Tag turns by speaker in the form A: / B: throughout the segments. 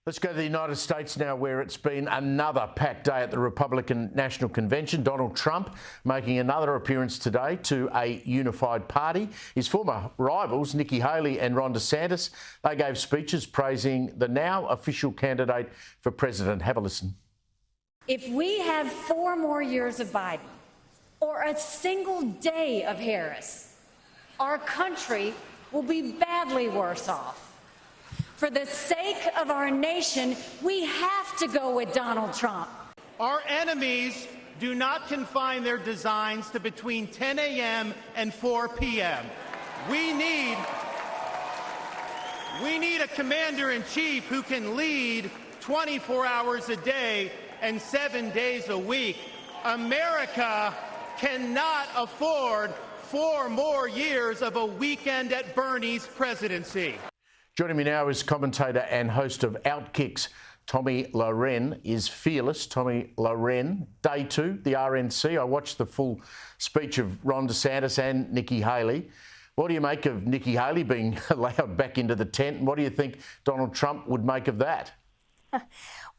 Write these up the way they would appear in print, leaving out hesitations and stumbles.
A: Let's go to the United States now, where it's been another packed day at the Republican National Convention. Donald Trump making another appearance today to a unified party. His former rivals, Nikki, Haley and DeSantis, they gave speeches praising the now official candidate for president. Have a listen.
B: If we have 4 more years of Biden or a single day of Harris, our country will be badly worse off. For the sake of our nation, we have to go with Donald Trump.
C: Our enemies do not confine their designs to between 10 a.m. and 4 p.m. We need a commander-in-chief who can lead 24 hours a day and 7 days a week. America cannot afford 4 more years of a weekend at Bernie's presidency.
A: Joining me now is commentator and host of Outkick's Tomi Lahren is fearless. Tomi Lahren, day 2, the RNC. I watched the full speech of Ron DeSantis and Nikki Haley. What do you make of Nikki Haley being allowed back into the tent? And what do you think Donald Trump would make of that?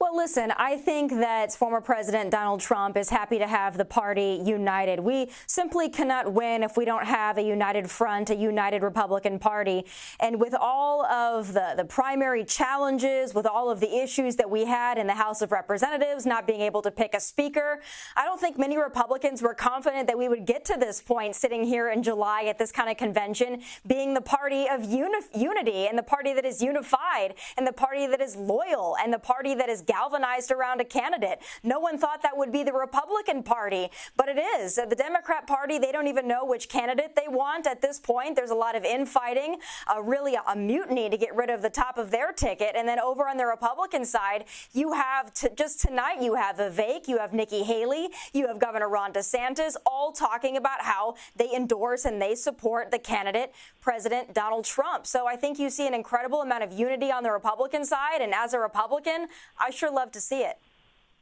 D: Well, listen, I think that former President Donald Trump is happy to have the party united. We simply cannot win if we don't have a united front, a united Republican Party. And with all of the primary challenges, with all of the issues that we had in the House of Representatives, not being able to pick a speaker, I don't think many Republicans were confident that we would get to this point sitting here in July at this kind of convention, being the party of unity and the party that is unified and the party that is loyal and the party that is galvanized around a candidate. No one thought that would be the Republican Party, but it is. The Democrat Party, they don't even know which candidate they want at this point. There's a lot of infighting, really a mutiny to get rid of the top of their ticket. And then over on the Republican side, you have, just tonight, you have Vivek, you have Nikki Haley, you have Governor Ron DeSantis, all talking about how they endorse and they support the candidate, President Donald Trump. So I think you see an incredible amount of unity on the Republican side. And as a Republican, I sure love to see it.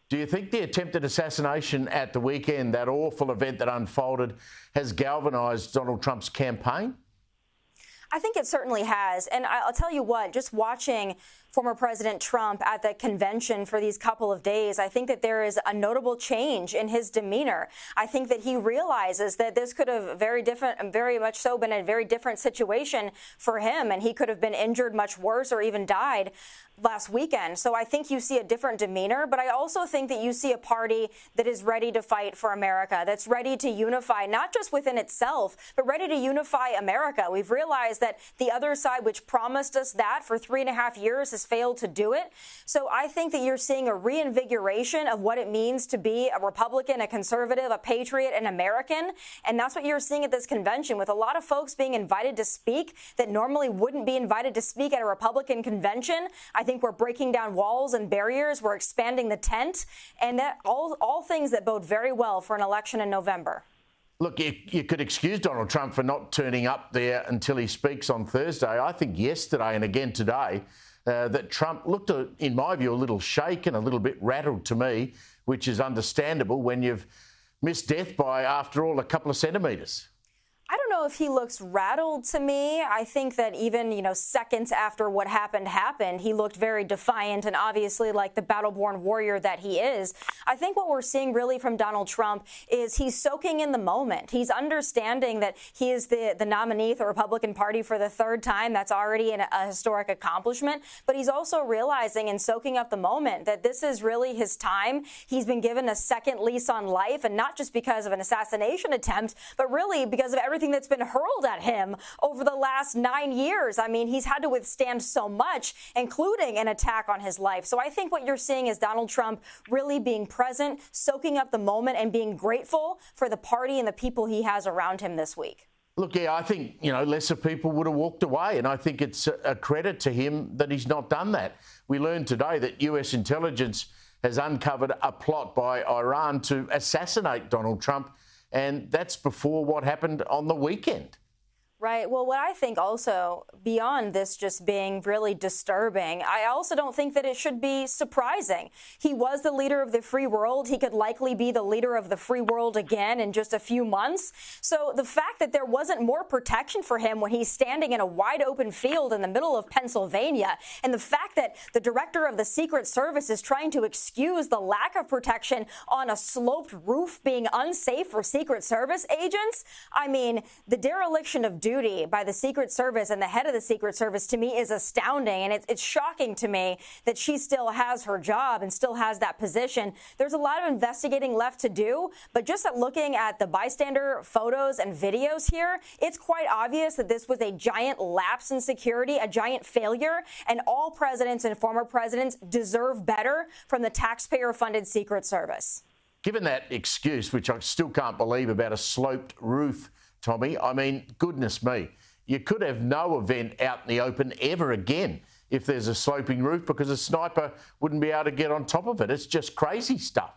A: Do you think the attempted assassination at the weekend, that awful event that unfolded, has galvanised Donald Trump's campaign?
D: I think it certainly has. And I'll tell you what, just watching former President Trump at the convention for these couple of days, I think that there is a notable change in his demeanor. I think that he realizes that this could have very much so been a very different situation for him, and he could have been injured much worse or even died last weekend. So I think you see a different demeanor, but I also think that you see a party that is ready to fight for America, that's ready to unify, not just within itself, but ready to unify America. We've realized that the other side, which promised us that for 3.5 years, has failed to do it. So I think that you're seeing a reinvigoration of what it means to be a Republican, a conservative, a patriot, an American. And that's what you're seeing at this convention, with a lot of folks being invited to speak that normally wouldn't be invited to speak at a Republican convention. I think we're breaking down walls and barriers. We're expanding the tent, and that all things that bode very well for an election in November.
A: Look, you could excuse Donald Trump for not turning up there until he speaks on Thursday. I think yesterday and again today that Trump looked, in my view, a little shaken, a little bit rattled to me, which is understandable when you've missed death by, after all, a couple of centimetres.
D: I don't know if he looks rattled to me. I think that even, seconds after what happened, he looked very defiant and obviously like the battle-born warrior that he is. I think what we're seeing really from Donald Trump is he's soaking in the moment. He's understanding that he is the nominee of the Republican Party for the 3rd time. That's already a historic accomplishment. But he's also realizing and soaking up the moment that this is really his time. He's been given a second lease on life, and not just because of an assassination attempt, but really because of everything that's been hurled at him over the last 9 years. I mean, he's had to withstand so much, including an attack on his life. So I think what you're seeing is Donald Trump really being present, soaking up the moment, and being grateful for the party and the people he has around him this week.
A: Look, yeah, I think, lesser people would have walked away, and I think it's a credit to him that he's not done that. We learned today that US intelligence has uncovered a plot by Iran to assassinate Donald Trump, and that's before what happened on the weekend.
D: Right. Well, what I think also, beyond this just being really disturbing, I also don't think that it should be surprising. He was the leader of the free world. He could likely be the leader of the free world again in just a few months. So the fact that there wasn't more protection for him when he's standing in a wide open field in the middle of Pennsylvania, and the fact that the director of the Secret Service is trying to excuse the lack of protection on a sloped roof being unsafe for Secret Service agents, I mean, the dereliction of duty by the Secret Service and the head of the Secret Service, to me, is astounding. And it's shocking to me that she still has her job and still has that position. There's a lot of investigating left to do, but just looking at the bystander photos and videos here, it's quite obvious that this was a giant lapse in security, a giant failure, and all presidents and former presidents deserve better from the taxpayer-funded Secret Service.
A: Given that excuse, which I still can't believe, about a sloped roof, Tommy, I mean, goodness me, you could have no event out in the open ever again if there's a sloping roof, because a sniper wouldn't be able to get on top of it. It's just crazy stuff.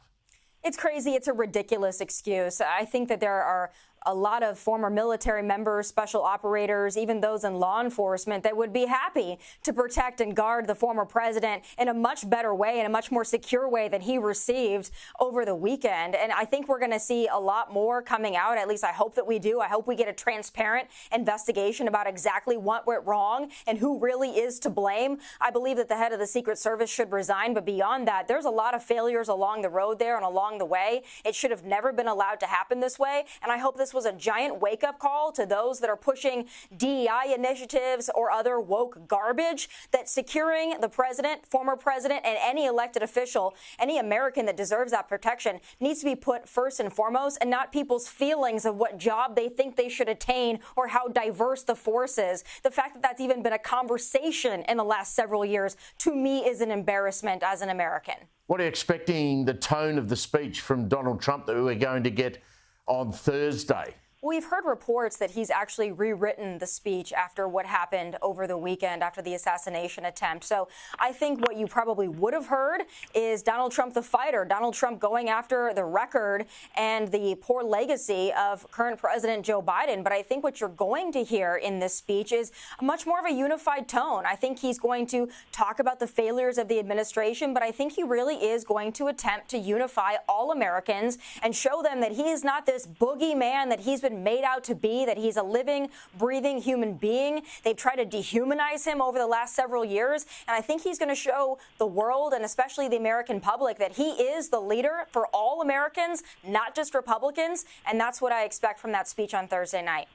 D: It's crazy. It's a ridiculous excuse. I think that there are a lot of former military members, special operators, even those in law enforcement that would be happy to protect and guard the former president in a much better way, in a much more secure way than he received over the weekend. And I think we're going to see a lot more coming out. At least I hope that we do. I hope we get a transparent investigation about exactly what went wrong and who really is to blame. I believe that the head of the Secret Service should resign. But beyond that, there's a lot of failures along the road there and along the way. It should have never been allowed to happen this way. And I hope this was a giant wake-up call to those that are pushing DEI initiatives or other woke garbage, that securing the president, former president, and any elected official, any American that deserves that protection, needs to be put first and foremost, and not people's feelings of what job they think they should attain or how diverse the force is. The fact that that's even been a conversation in the last several years, to me, is an embarrassment as an American.
A: What are you expecting the tone of the speech from Donald Trump that we're going to get on Thursday?
D: We've heard reports that he's actually rewritten the speech after what happened over the weekend, after the assassination attempt. So I think what you probably would have heard is Donald Trump the fighter, Donald Trump going after the record and the poor legacy of current President Joe Biden. But I think what you're going to hear in this speech is much more of a unified tone. I think he's going to talk about the failures of the administration, but I think he really is going to attempt to unify all Americans and show them that he is not this boogeyman that he's been made out to be, that he's a living, breathing human being. They've tried to dehumanize him over the last several years, and I think he's going to show the world, and especially the American public, that he is the leader for all Americans, not just Republicans, and that's what I expect from that speech on Thursday night.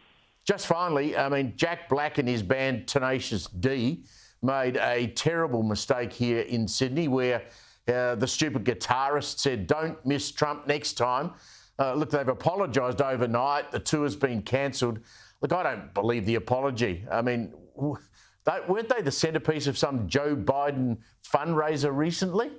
A: Just finally, I mean, Jack Black and his band Tenacious D made a terrible mistake here in Sydney, where the stupid guitarist said, "Don't miss Trump next time." Look, they've apologised overnight. The tour's been cancelled. Look, I don't believe the apology. I mean, weren't they the centrepiece of some Joe Biden fundraiser recently?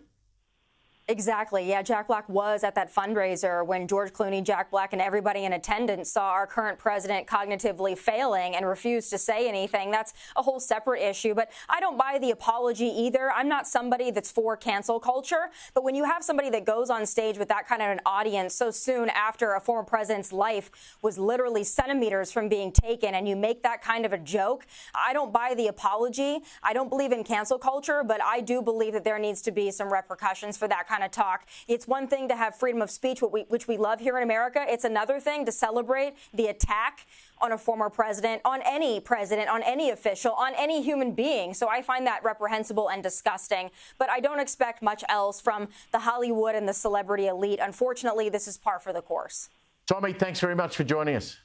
D: Exactly. Yeah, Jack Black was at that fundraiser when George Clooney, Jack Black, and everybody in attendance saw our current president cognitively failing and refused to say anything. That's a whole separate issue. But I don't buy the apology either. I'm not somebody that's for cancel culture. But when you have somebody that goes on stage with that kind of an audience so soon after a former president's life was literally centimeters from being taken, and you make that kind of a joke, I don't buy the apology. I don't believe in cancel culture, but I do believe that there needs to be some repercussions for that kind of talk. It's one thing to have freedom of speech, which we love here in America. It's another thing to celebrate the attack on a former president, on any official, on any human being. So I find that reprehensible and disgusting. But I don't expect much else from the Hollywood and the celebrity elite. Unfortunately, this is par for the course.
A: Tommy, thanks very much for joining us.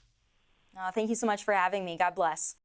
D: Thank you so much for having me. God bless.